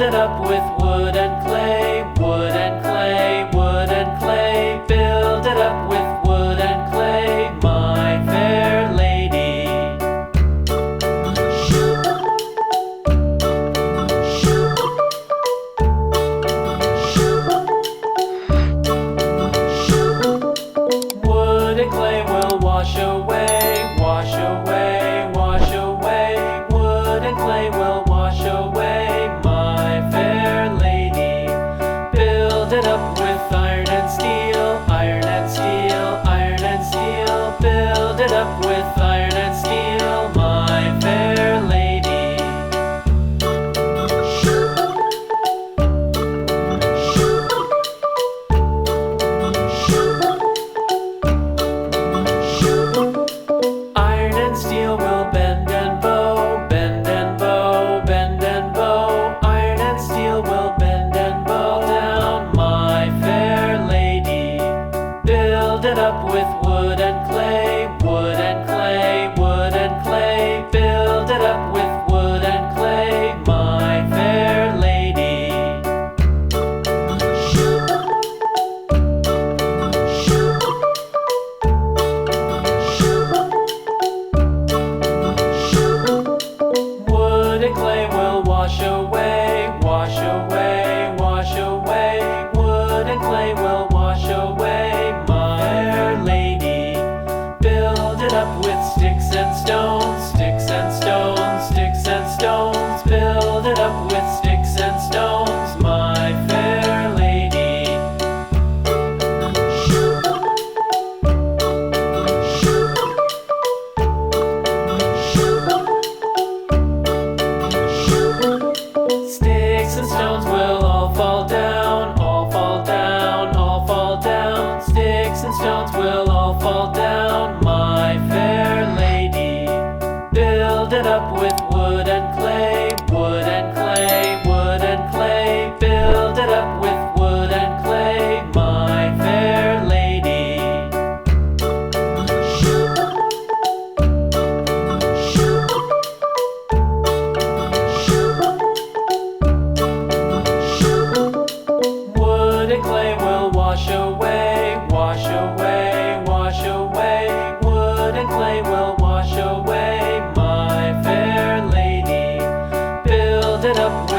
it up with wood and clay, wood and clay, wood and clay. Build it up with wood and clay, my fair lady. Wood and clay will wash away, wash away, wash away. Wood and clay will wash away, my fair lady. Build it up with iron and steel, iron and steel, iron and steel. Build it up with iron and steel, my fair lady. Iron and steel will bend and bow, bend and bow, bend and bow. Iron and steel will bend and bow down, my fair lady. Build it up with wood and clay, wood and clay, wood and clay. Build it up with wood and clay, my fair lady. Wood and clay will wash away, wash away, wash away. Wood and clay will wash away, my fair lady. Build it up with sticks and stones, sticks and stones, sticks and stones. Build it up with sticks and stones, my fair lady. Sticks and stones will all fall down, all fall down, all fall down. Sticks and stones will all fall down, my fair lady. Build it up with wood and clay, wood and clay, wood and clay. Build it up with wood and clay, my fair lady. Wood and clay will wash away, wash away, wash away. Wood and clay will wash away, my fair lady. Build it up